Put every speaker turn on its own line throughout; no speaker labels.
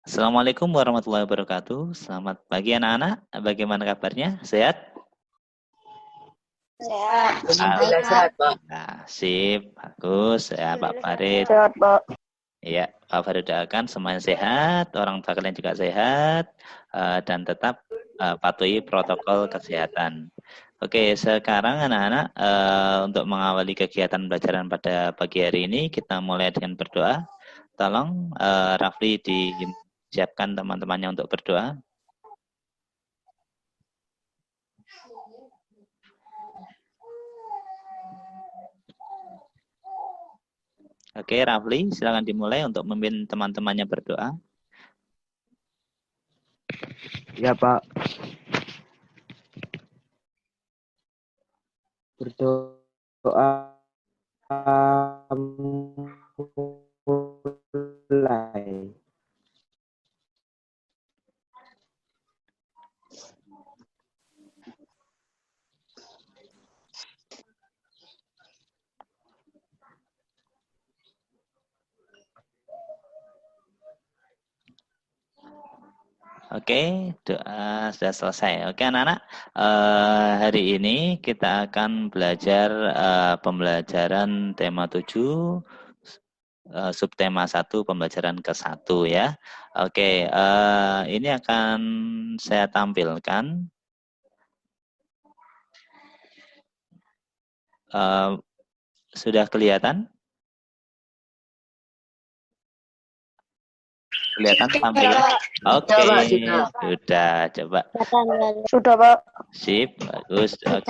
Assalamualaikum warahmatullahi wabarakatuh. Selamat pagi anak-anak. Bagaimana kabarnya? Sehat?
Sehat.
Alhamdulillah sehat, Pak.
Nah, sip, bagus. Ya, Pak Farid.
Sehat, Pak.
Ya, Pak Farid doakan semuanya sehat, orang tua kalian juga sehat, dan tetap patuhi protokol kesehatan. Oke, sekarang anak-anak untuk mengawali kegiatan pembelajaran pada pagi hari ini, kita mulai dengan berdoa. Tolong Rafli disiapkan teman-temannya untuk berdoa. Oke, Rafli, silakan dimulai untuk memimpin teman-temannya berdoa.
Ya, Pak. Berdoa mulai.
Oke, doa sudah selesai. Oke, anak-anak, hari ini kita akan belajar pembelajaran tema 7, subtema 1, pembelajaran ke-1 ya. Oke, ini akan saya tampilkan. Sudah kelihatan? Kelihatan tampilan? Oke, sudah. Coba.
Sudah, Pak.
Sip, bagus. Oke.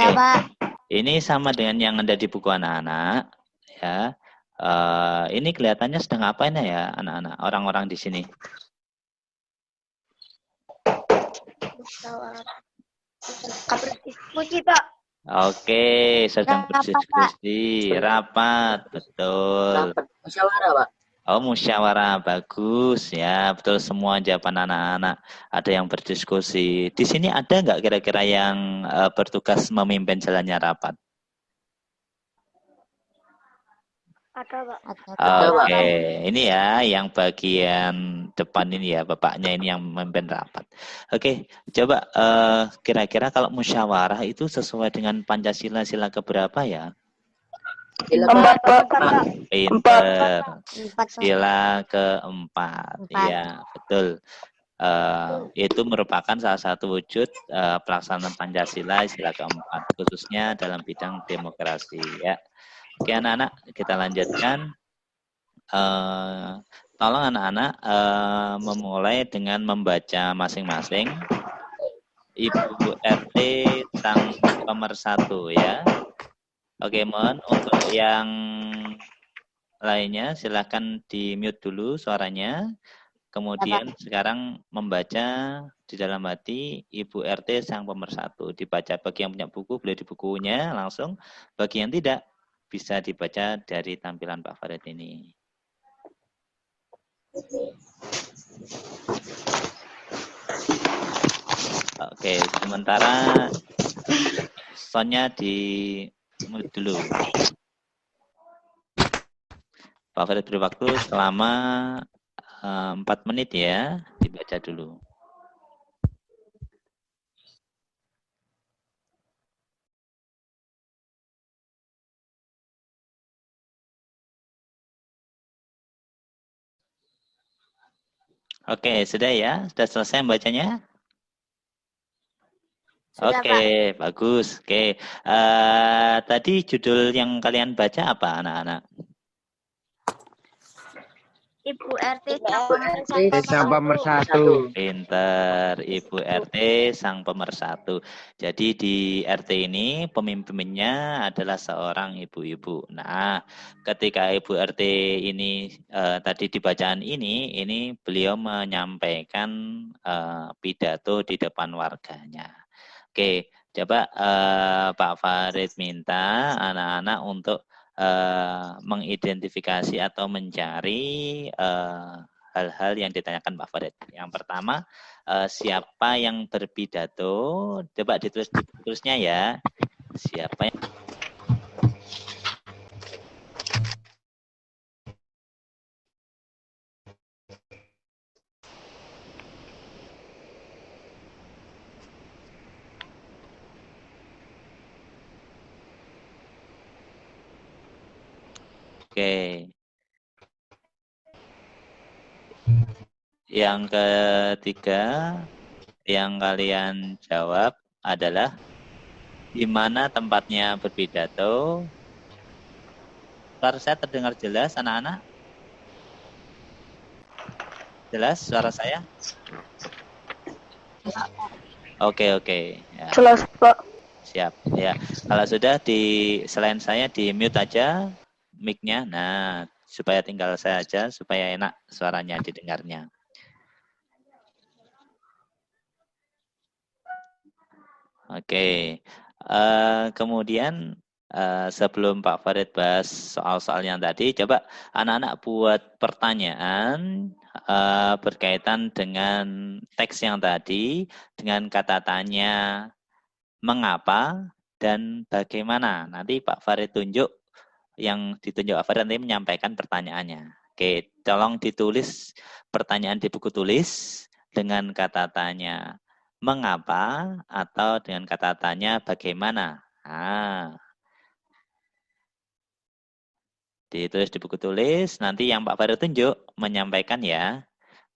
Ini sama dengan yang ada di buku anak-anak, ya. Ini kelihatannya sedang apa ini ya, anak-anak, orang-orang di sini?
Diskusi, Pak.
Oke, sedang berdiskusi, rapat, betul.
Rapat musyawarah, Pak.
Oh, musyawarah, bagus ya, betul semua jawaban anak-anak. Ada yang berdiskusi. Di sini ada nggak kira-kira yang bertugas memimpin jalannya rapat?
Ada, Pak.
Oke, ini ya yang bagian depan ini ya, bapaknya ini yang memimpin rapat. Oke, coba kira-kira kalau musyawarah itu sesuai dengan Pancasila sila keberapa ya?
Empat, Pak.
Pinter. Sila keempat. Iya, betul. Itu merupakan salah satu wujud pelaksanaan Pancasila sila keempat, khususnya dalam bidang demokrasi ya. Oke anak-anak, kita lanjutkan. Tolong anak-anak memulai dengan membaca masing-masing Ibu RT sang pemersatu ya. Oke, mohon untuk yang lainnya silakan di mute dulu suaranya. Kemudian sekarang membaca di dalam hati Ibu RT sang pemersatu. Dibaca bagi yang punya buku boleh di bukunya langsung. Bagi yang tidak bisa dibaca dari tampilan Pak Farid ini. Oke, sementara soundnya di mute dulu. Pak Farid beri waktu selama 4 menit ya, dibaca dulu. Oke, sudah ya? Sudah selesai membacanya? Oke, bagus. Oke, tadi judul yang kalian baca apa anak-anak?
Ibu RT
sang pemersatu.
Pinter, Ibu RT sang pemersatu. Jadi di RT ini pemimpinnya adalah seorang ibu-ibu. Nah, ketika Ibu RT ini tadi di bacaan ini beliau menyampaikan pidato di depan warganya. Oke, coba Pak Farid minta anak-anak untuk mengidentifikasi atau mencari hal-hal yang ditanyakan Pak Farid. Yang pertama, siapa yang berpidato? Coba ditulisnya ya. Siapa yang Oke. Yang ketiga yang kalian jawab adalah di mana tempatnya berpidato. Suara saya terdengar jelas, anak-anak? Jelas suara saya? Oke. Ya,
Jelas, Pak.
siap. Ya, kalau sudah selain saya di mute aja mic-nya. Nah, supaya tinggal saya aja supaya enak suaranya didengarnya. Oke. Kemudian sebelum Pak Farid bahas soal-soal yang tadi, coba anak-anak buat pertanyaan berkaitan dengan teks yang tadi, dengan kata tanya mengapa dan bagaimana. Nanti Pak Farid tunjuk, yang ditunjuk Pak Farid nanti menyampaikan pertanyaannya. Oke, tolong ditulis pertanyaan di buku tulis dengan kata tanya mengapa atau dengan kata tanya bagaimana. Nah, ditulis di buku tulis, nanti yang Pak Farid tunjuk menyampaikan ya,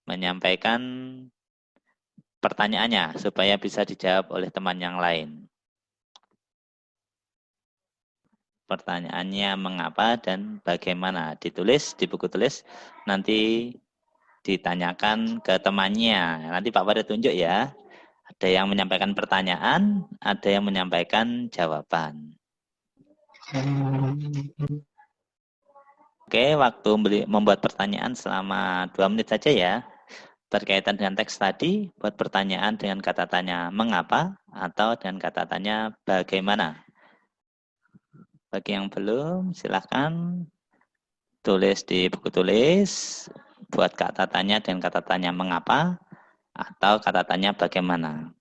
menyampaikan pertanyaannya supaya bisa dijawab oleh teman yang lain. Pertanyaannya mengapa dan bagaimana, ditulis di buku tulis, nanti ditanyakan ke temannya. Nanti Pak Farid tunjuk ya. Ada yang menyampaikan pertanyaan, ada yang menyampaikan jawaban. Oke, waktu membuat pertanyaan selama 2 menit saja ya. Berkaitan dengan teks tadi, buat pertanyaan dengan kata tanya mengapa atau dengan kata tanya bagaimana. Bagi yang belum, silakan tulis di buku tulis, buat kata tanya dengan kata tanya mengapa atau kata tanya bagaimana.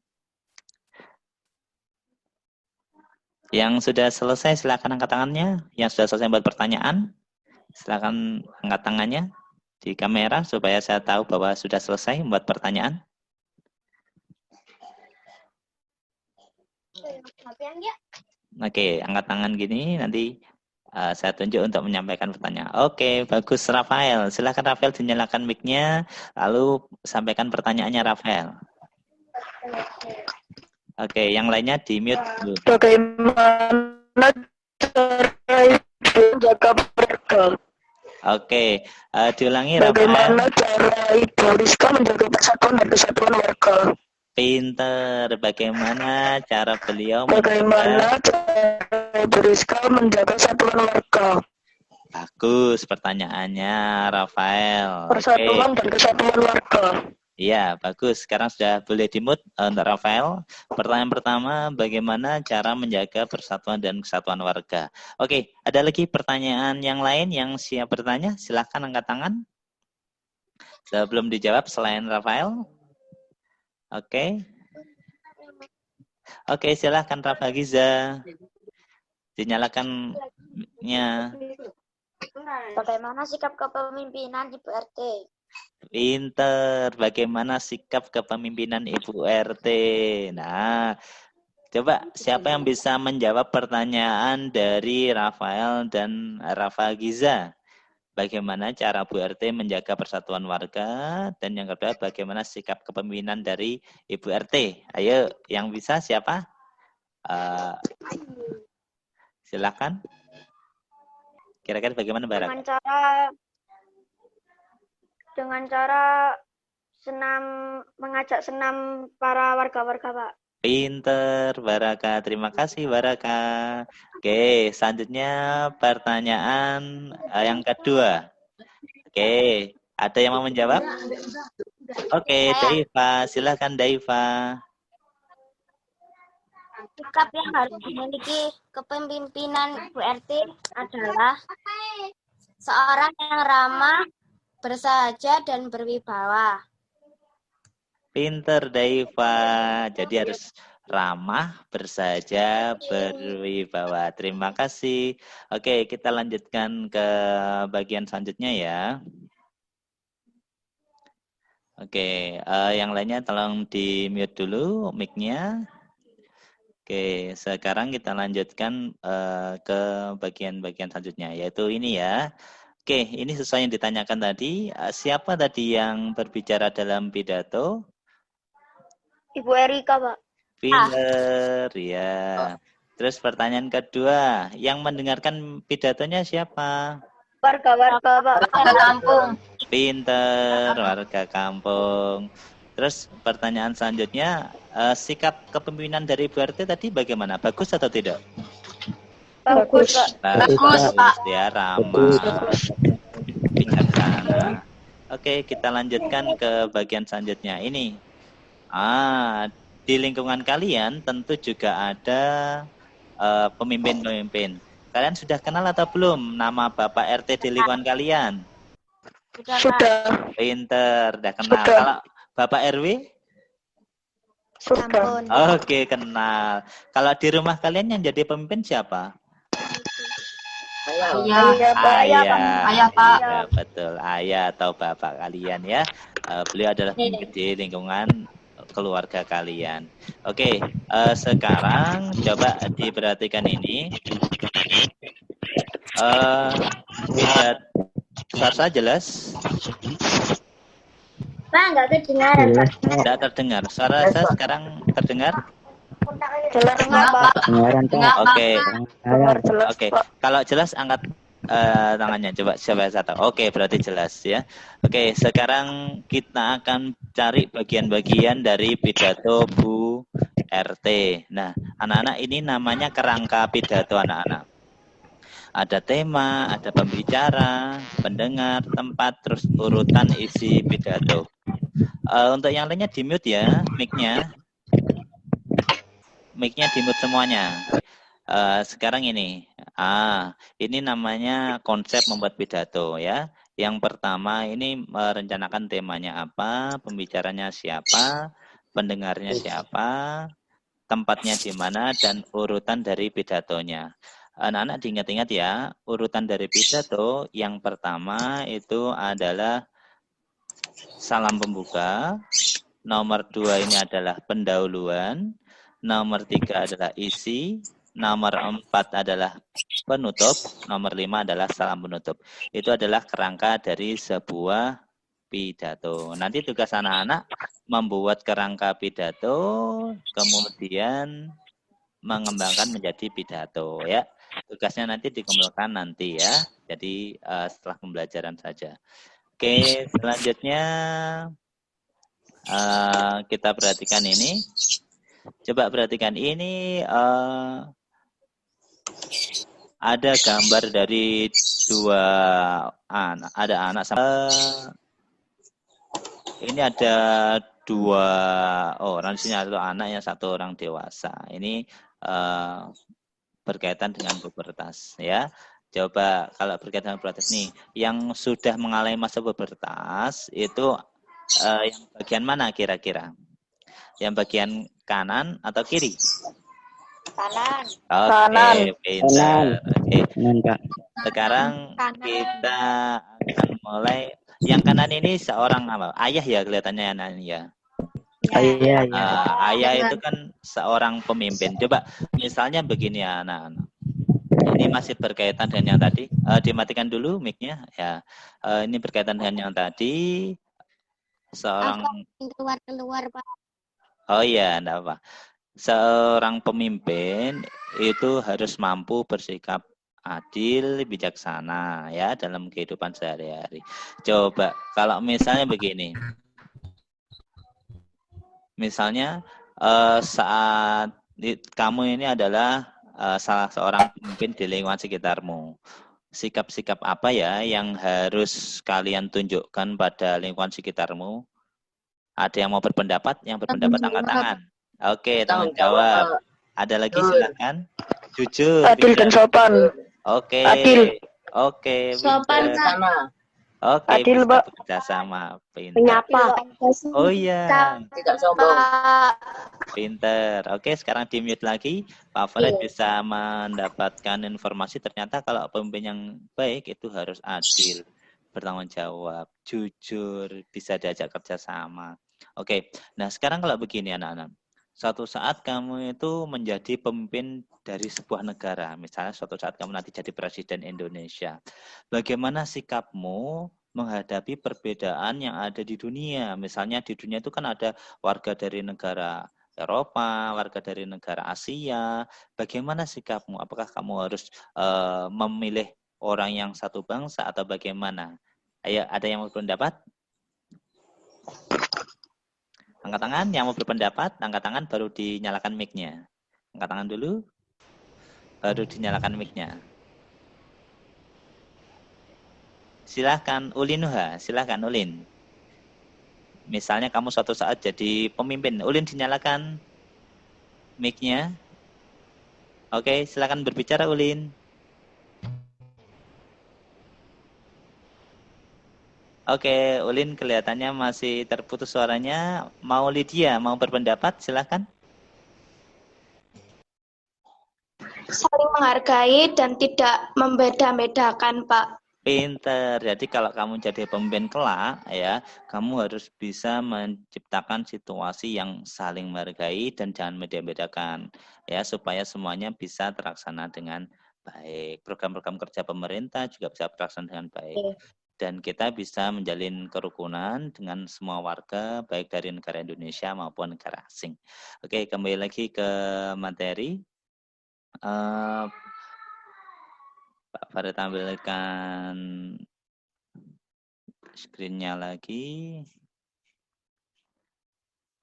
Yang sudah selesai silakan angkat tangannya. Yang sudah selesai buat pertanyaan, silakan angkat tangannya di kamera supaya saya tahu bahwa sudah selesai membuat pertanyaan. Oke, angkat tangan gini nanti saya tunjuk untuk menyampaikan pertanyaan. Oke, bagus Rafael. Silakan Rafael dinyalakan mic-nya lalu sampaikan pertanyaannya Rafael. Oke, yang lainnya di mute dulu.
Bagaimana cara Ibu menjaga mereka?
Oke, diulangi
Bagaimana
Rafael.
cara Ibu Rizka menjaga persatuan dan kesatuan warga?
Pinter. Bagaimana cara beliau
Bagaimana cara Ibu Rizka menjaga persatuan warga?
Bagus pertanyaannya Rafael.
Persatuan dan kesatuan warga.
Iya, bagus. Sekarang sudah boleh di-mute untuk Rafael. Pertanyaan pertama, bagaimana cara menjaga persatuan dan kesatuan warga? Oke, ada lagi pertanyaan yang lain yang siap bertanya? Silahkan angkat tangan. Sebelum dijawab selain Rafael. Oke. Oke, silahkan Rafa Giza. Dinyalakan-nya.
Bagaimana sikap kepemimpinan Ibu RT?
Pinter, bagaimana sikap kepemimpinan Ibu RT? Nah, coba siapa yang bisa menjawab pertanyaan dari Rafael dan Rafa Giza? Bagaimana cara Bu RT menjaga persatuan warga? Dan yang kedua, bagaimana sikap kepemimpinan dari Ibu RT? Ayo, yang bisa siapa? Silakan. Kira-kira bagaimana, Barak?
Dengan cara mengajak senam para warga-warga, Pak.
Pinter, Baraka. Terima kasih, Baraka. Oke, selanjutnya pertanyaan yang kedua. Oke, ada yang mau menjawab? Oke, Daiva. Silahkan, Daiva.
Sikap yang harus dimiliki kepemimpinan Bu RT adalah seorang yang ramah, bersahaja, dan berwibawa.
Pinter, Daiva. Jadi harus ramah, bersahaja, berwibawa. Terima kasih. Oke, kita lanjutkan ke bagian selanjutnya ya. Oke, yang lainnya tolong di mute dulu mic-nya. Oke, sekarang kita lanjutkan ke bagian-bagian selanjutnya, yaitu ini ya. Oke, ini sesuai yang ditanyakan tadi. Siapa tadi yang berbicara dalam pidato?
Ibu Erika, Pak.
Pinter, ya. Terus pertanyaan kedua, yang mendengarkan pidatonya siapa?
Warga-warga, Pak.
Warga kampung.
Pinter, warga kampung. Terus pertanyaan selanjutnya, sikap kepemimpinan dari Bu RT tadi bagaimana? Bagus atau tidak?
Bagus, Pak.
Bagus, Pak.
Ya, ramah, bijaksana. Oke, kita lanjutkan ke bagian selanjutnya. Ini, di lingkungan kalian tentu juga ada pemimpin-pemimpin. Kalian sudah kenal atau belum nama Bapak RT di lingkungan kalian?
Sudah.
Pinter, udah kenal.
Sudah.
Kalau Bapak RW?
Sudah.
Oke, kenal. Kalau di rumah kalian yang jadi pemimpin siapa?
Ayah.
Iya, Pak.
Ayah, Pak.
Ya, betul, ayah atau bapak kalian ya. Beliau adalah pemimpin di lingkungan keluarga kalian. Oke, sekarang coba diperhatikan ini. Suara saya jelas?
Pak, nggak kedengaran, Pak.
Tidak terdengar. Suara saya sekarang terdengar?
Jelas, Pak.
Dengaran, Pak.
Oke.
Dengar jelas,
Oke,
Pak.
kalau jelas angkat tangannya. Coba siapa satu. Oke, berarti jelas ya. Oke, sekarang kita akan cari bagian-bagian dari pidato Bu RT. Nah, anak-anak ini namanya kerangka pidato anak-anak. Ada tema, ada pembicara, pendengar, tempat, terus urutan isi pidato. Untuk yang lainnya di mute ya, mic-nya. Mic-nya di mute semuanya. Sekarang ini namanya konsep membuat pidato ya. Yang pertama ini merencanakan temanya apa, pembicaranya siapa, pendengarnya siapa, tempatnya di mana, dan urutan dari pidatonya. Anak-anak diingat-ingat ya, urutan dari pidato yang pertama itu adalah salam pembuka, nomor 2 ini adalah pendahuluan, nomor 3 adalah isi, nomor 4 adalah penutup, nomor 5 adalah salam penutup. Itu adalah kerangka dari sebuah pidato. Nanti tugas anak-anak membuat kerangka pidato, kemudian mengembangkan menjadi pidato ya. Tugasnya nanti dikumpulkan nanti ya. Jadi setelah pembelajaran saja. Oke, selanjutnya kita perhatikan ini. Coba perhatikan ini. Ada gambar dari dua anak. Ada anak sama. Ini ada dua orang di sini, satu anak yang satu orang dewasa. Ini berkaitan dengan pubertas ya. Coba kalau berkaitan dengan pubertas nih, yang sudah mengalami masa pubertas itu yang bagian mana kira-kira? Yang bagian kanan atau kiri?
Kanan.
Oke, pintar. Oke.
Kanan, Pak.
Sekarang kita akan mulai. Yang kanan ini seorang apa? Ayah ya kelihatannya ya.
Iya.
Ayah itu kan seorang pemimpin. Coba misalnya begini ya anak-anak. Ini masih berkaitan dengan yang tadi. Dimatikan dulu mic-nya ya. Ini berkaitan dengan yang tadi. Seorang
Keluar, Pak.
Oh iya, enggak apa. Seorang pemimpin itu harus mampu bersikap adil, bijaksana ya dalam kehidupan sehari-hari. Coba kalau misalnya begini. Misalnya saat kamu ini adalah salah seorang pemimpin di lingkungan sekitarmu. Sikap-sikap apa ya yang harus kalian tunjukkan pada lingkungan sekitarmu? Ada yang mau berpendapat? Yang berpendapat angkat tangan. Oke, tanggung jawab. Ada lagi silakan. Jujur.
Adil dan sopan.
Oke.
Adil.
Oke.
Sopan,
Pak. Oke,
adil,
bisa
Pak.
bekerja sama. Pinter.
Menyapa.
Oh iya.
Tidak sombong.
Pinter. Oke, sekarang di mute lagi. Pak Farid bisa mendapatkan informasi. Ternyata kalau pemimpin yang baik itu harus adil, bertanggung jawab, jujur, bisa diajak kerjasama. Oke, nah sekarang kalau begini anak-anak. suatu saat kamu itu menjadi pemimpin dari sebuah negara. Misalnya suatu saat kamu nanti jadi presiden Indonesia. Bagaimana sikapmu menghadapi perbedaan yang ada di dunia? Misalnya di dunia itu kan ada warga dari negara Eropa, warga dari negara Asia. Bagaimana sikapmu? Apakah kamu harus memilih orang yang satu bangsa atau bagaimana? Ayo, ada yang mau berpendapat? Angkat tangan, yang mau berpendapat, angkat tangan baru dinyalakan mic-nya. Angkat tangan dulu, baru dinyalakan mic-nya. Silahkan Ulin Nuha, silahkan Ulin. Misalnya kamu suatu saat jadi pemimpin, Ulin dinyalakan mic-nya. Oke, silahkan berbicara Ulin. Oke, Ulin kelihatannya masih terputus suaranya. Mau Lydia, mau berpendapat? Silahkan.
Saling menghargai dan tidak membeda-bedakan, Pak.
Pinter. Jadi kalau kamu jadi pemimpin kelak, ya, kamu harus bisa menciptakan situasi yang saling menghargai dan jangan beda-bedakan, ya, supaya semuanya bisa terlaksana dengan baik. Program-program kerja pemerintah juga bisa terlaksana dengan baik. Dan kita bisa menjalin kerukunan dengan semua warga, baik dari negara Indonesia maupun negara asing. Oke, kembali lagi ke materi. Pak Farid tampilkan screen-nya lagi.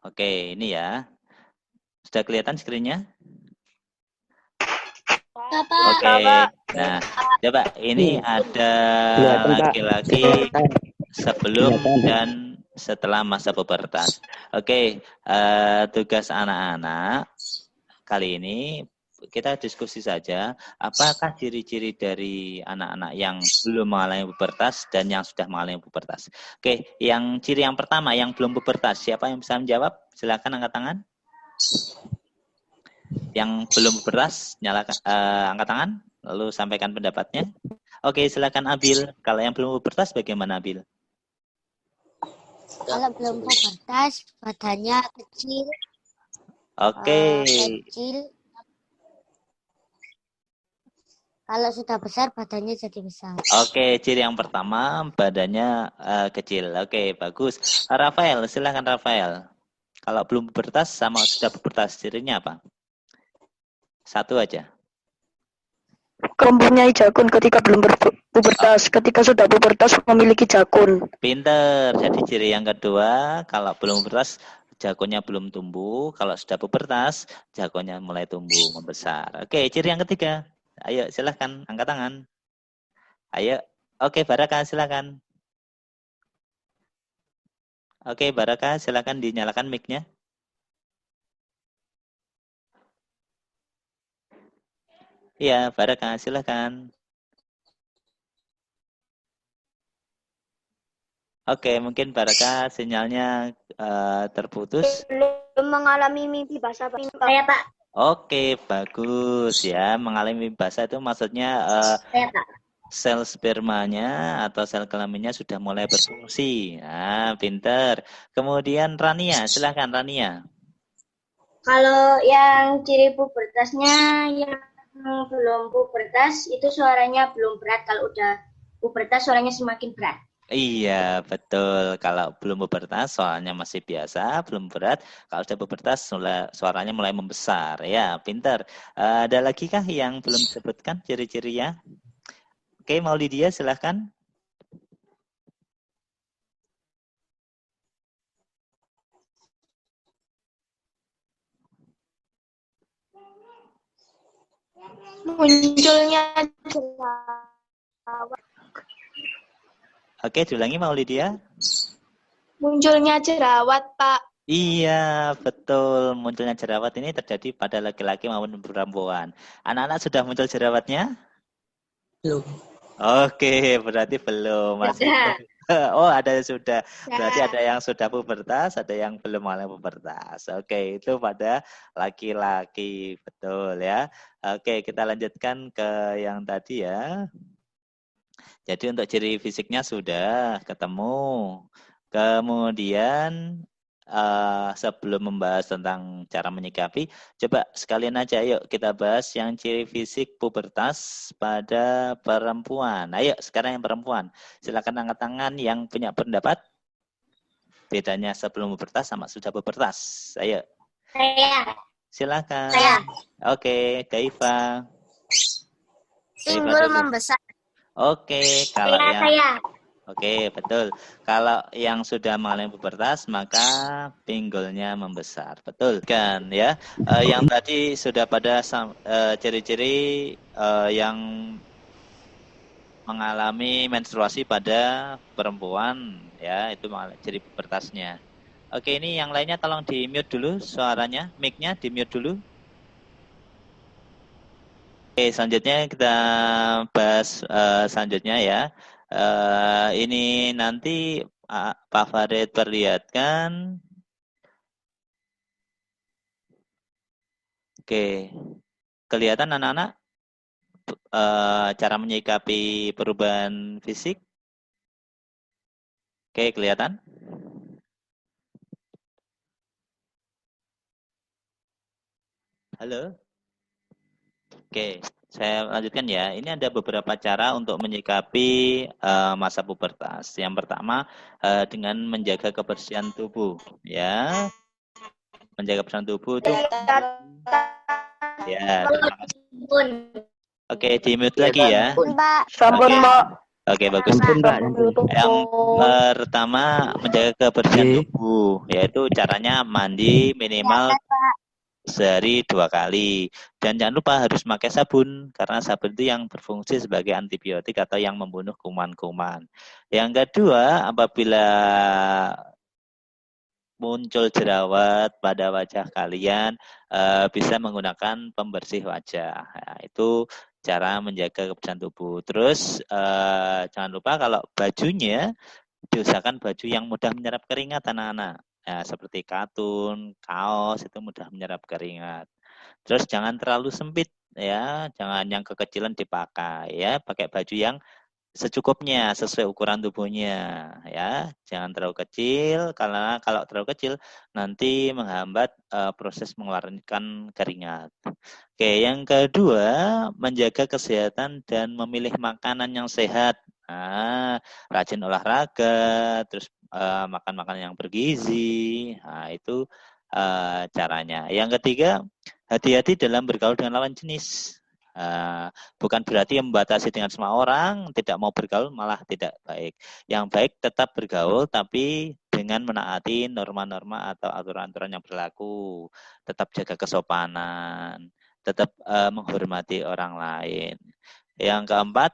Oke, ini ya. Sudah kelihatan screen-nya? Oke. Nah, coba ini ada laki-laki sebelum dan setelah masa pubertas. Oke, tugas anak-anak kali ini kita diskusi saja. Apakah ciri-ciri dari anak-anak yang belum mengalami pubertas dan yang sudah mengalami pubertas? Oke, yang ciri yang pertama yang belum pubertas, siapa yang bisa menjawab? Silakan angkat tangan. Yang belum pubertas, nyalakan angkat tangan, lalu sampaikan pendapatnya. Oke, silakan Abil. Kalau yang belum pubertas bagaimana Abil?
Kalau belum pubertas, badannya kecil.
Oke.
Kecil. Kalau sudah besar, badannya jadi besar.
Oke, ciri yang pertama, badannya kecil. Oke, bagus. Rafael, silakan Rafael. Kalau belum pubertas sama sudah pubertas, cirinya apa? Satu aja.
Mempunyai jakun ketika belum pubertas. Ketika sudah pubertas memiliki jakun.
Pinter. Jadi ciri yang kedua, kalau belum pubertas, jakunnya belum tumbuh. Kalau sudah pubertas, jakunnya mulai tumbuh, membesar. Oke, ciri yang ketiga. Ayo, silahkan. Angkat tangan. Ayo. Oke, Baraka, silahkan. Oke, Baraka, silahkan dinyalakan mic-nya. Iya, Baraka, silahkan. Oke, mungkin Baraka sinyalnya terputus.
Belum mengalami mimpi basah, Pak. Saya, Pak.
Oke, bagus ya. Mengalami mimpi basah itu maksudnya
Saya, Pak.
sel spermanya atau sel kelaminnya sudah mulai berfungsi. Nah, pinter. Kemudian Rania, silahkan Rania.
Kalau yang ciri pubertasnya yang belum pubertas itu suaranya belum berat. Kalau udah pubertas suaranya semakin berat.
Iya, betul. Kalau belum pubertas soalnya masih biasa, belum berat. Kalau sudah pubertas suaranya mulai membesar. Ya, pinter. Ada lagi kah yang belum disebutkan ciri-cirinya? Oke, mau Lydia silahkan.
Munculnya jerawat.
Oke, diulangi mau Lydia.
Munculnya jerawat, Pak.
Iya, betul. Munculnya jerawat ini terjadi pada laki-laki maupun perempuan. Anak-anak sudah muncul jerawatnya?
Belum.
Oke, berarti belum. Masih. Oh, ada yang sudah. Berarti ada yang sudah pubertas, ada yang belum mulai pubertas. Oke, itu pada laki-laki. Betul ya. Oke, kita lanjutkan ke yang tadi ya. Jadi untuk ciri fisiknya sudah ketemu. Kemudian sebelum membahas tentang cara menyikapi, coba sekalian aja yuk kita bahas yang ciri fisik pubertas pada perempuan. Ayo sekarang yang perempuan. Silakan angkat tangan yang punya pendapat. Bedanya sebelum pubertas sama sudah pubertas. Ayo.
Saya.
Silakan.
Saya.
Oke, Kaifa.
Pinggul membesar.
Oke, kalau yang
Saya.
Oke, betul. Kalau yang sudah mengalami pubertas, maka pinggulnya membesar. Betul kan ya? Yang tadi sudah pada ciri-ciri yang mengalami menstruasi pada perempuan, ya, itu ciri pubertasnya. Oke, ini yang lainnya tolong di-mute dulu suaranya, mic-nya di-mute dulu. Oke, selanjutnya kita bahas selanjutnya ya. Ini nanti Pak Farid perlihatkan. Oke, kelihatan anak-anak cara menyikapi perubahan fisik? Oke, kelihatan? Halo? Oke. Saya lanjutkan ya. Ini ada beberapa cara untuk menyikapi masa pubertas. Yang pertama dengan menjaga kebersihan tubuh, ya. Menjaga kebersihan tubuh itu. Ya. Oke, di-mute lagi ya.
Sampun, Mbak.
Oke, bagus. Yang pertama menjaga kebersihan tubuh, yaitu caranya mandi minimal sehari 2 kali. Dan jangan lupa harus pakai sabun, karena sabun itu yang berfungsi sebagai antibiotik atau yang membunuh kuman-kuman. Yang kedua, apabila muncul jerawat pada wajah kalian, bisa menggunakan pembersih wajah. Nah, itu cara menjaga kebersihan tubuh. Terus jangan lupa kalau bajunya, diusahakan baju yang mudah menyerap keringat anak-anak. Nah, seperti katun, kaos itu mudah menyerap keringat. Terus jangan terlalu sempit ya, jangan yang kekecilan dipakai ya, pakai baju yang secukupnya sesuai ukuran tubuhnya ya. Jangan terlalu kecil, karena kalau terlalu kecil nanti menghambat proses mengeluarkan keringat. Oke, yang kedua, menjaga kesehatan dan memilih makanan yang sehat. Nah, rajin olahraga, terus makan makanan yang bergizi. Nah, itu caranya. Yang ketiga, hati-hati dalam bergaul dengan lawan jenis. Bukan berarti membatasi dengan semua orang, tidak mau bergaul malah tidak baik. Yang baik tetap bergaul, tapi dengan menaati norma-norma atau aturan-aturan yang berlaku. Tetap jaga kesopanan, tetap menghormati orang lain. Yang keempat,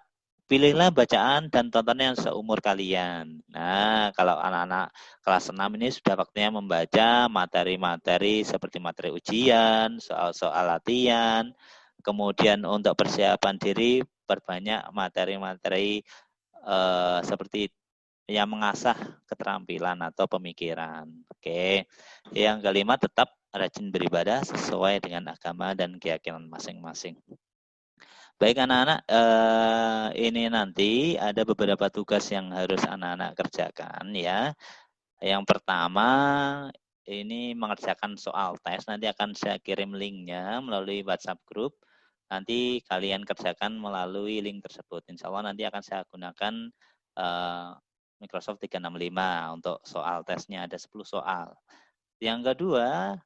pilihlah bacaan dan tontonan yang seumur kalian. Nah, kalau anak-anak kelas 6 ini sudah waktunya membaca materi-materi seperti materi ujian, soal-soal latihan. Kemudian untuk persiapan diri, perbanyak materi-materi seperti yang mengasah keterampilan atau pemikiran. Oke. Yang kelima, tetap rajin beribadah sesuai dengan agama dan keyakinan masing-masing. Baik anak-anak, ini nanti ada beberapa tugas yang harus anak-anak kerjakan ya. Yang pertama, ini mengerjakan soal tes. Nanti akan saya kirim linknya melalui WhatsApp group. Nanti kalian kerjakan melalui link tersebut. Insya Allah nanti akan saya gunakan Microsoft 365 untuk soal tesnya, ada 10 soal. Yang kedua,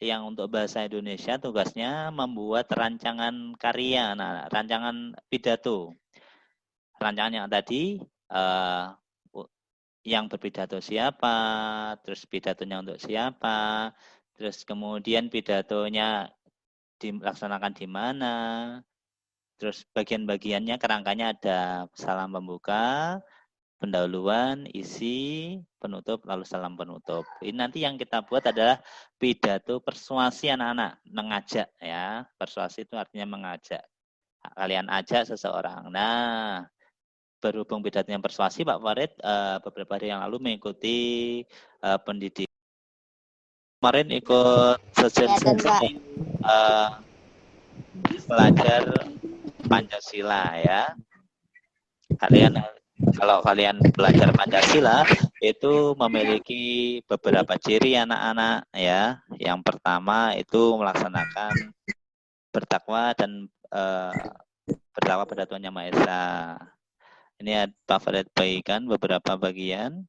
yang untuk bahasa Indonesia tugasnya membuat rancangan karya, rancangan pidato. Rancangan yang tadi, yang berpidato siapa, terus pidatonya untuk siapa, terus kemudian pidatonya dilaksanakan di mana, terus bagian-bagiannya kerangkanya ada salam pembuka, pendahuluan, isi, penutup, lalu salam penutup. Ini nanti yang kita buat adalah pidato persuasi anak-anak, mengajak ya. Persuasi itu artinya mengajak. Kalian ajak seseorang. Nah, berhubung pidatonya persuasi, Pak Farid beberapa hari yang lalu mengikuti pendidik. Kemarin ikut sesi belajar Pancasila ya. Kalian kalau kalian belajar Pancasila itu memiliki beberapa ciri anak-anak ya. Yang pertama itu melaksanakan bertakwa dan bertakwa pada Tuhan Yang Maha Esa. Ini Pak Farid bagikan beberapa bagian.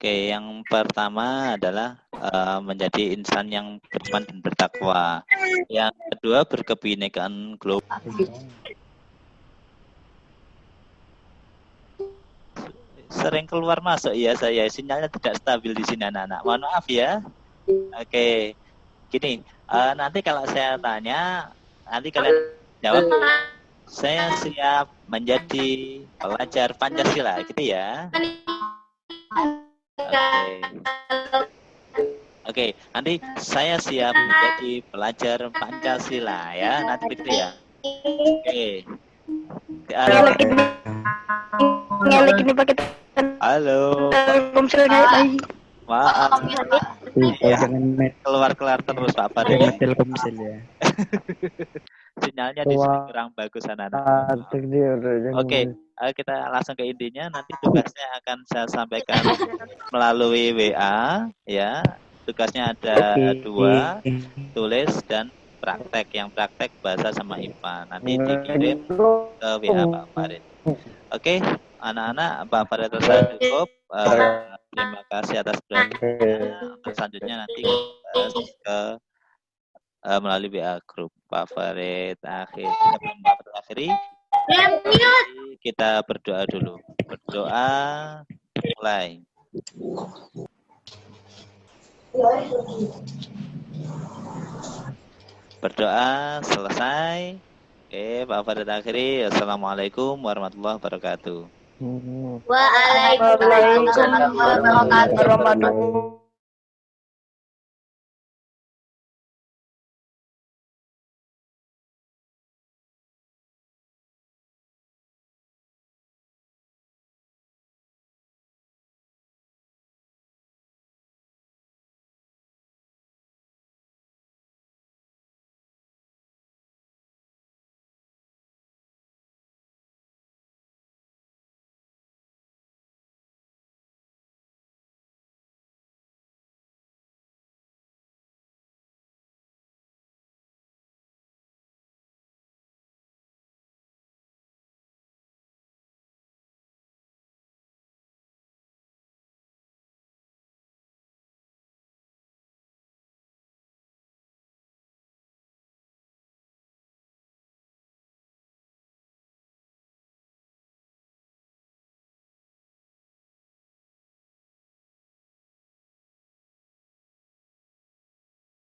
Oke, yang pertama adalah menjadi insan yang beriman dan bertakwa. Yang kedua berkebinekaan global. Sering keluar masuk ya saya, sinyalnya tidak stabil di sini anak-anak. Mohon maaf ya. Oke, gini, nanti kalau saya tanya, nanti kalian jawab. Saya siap menjadi pelajar Pancasila, gitu ya. Oke, nanti saya siap menjadi pelajar Pancasila ya, nanti begitu ya. Oke.
Ngelek ini pakai
Halo.
Telkomsel kayak
Maaf. Ya,
Jangan
keluar terus Pak Farid.
Telkomsel ya.
Sinyalnya di sini kurang bagus anak-anak. Oke, kita langsung ke intinya. Nanti tugasnya akan saya sampaikan melalui WA ya. Tugasnya ada 2, tulis dan praktek. Yang praktek bahasa sama IPA. Nanti dikirim ke WA Pak Farid. Oke, anak-anak, Pak Farid selesai cukup. Terima kasih atas perhatiannya. Untuk selanjutnya nanti kita bahas ke melalui WA grup Pak Farid akhiri. Kita berdoa dulu. Berdoa mulai. Berdoa selesai. Oke, Pak Farid akhiri. Assalamualaikum warahmatullahi wabarakatuh.
Waalaikumsalam warahmatullahi wabarakatuh.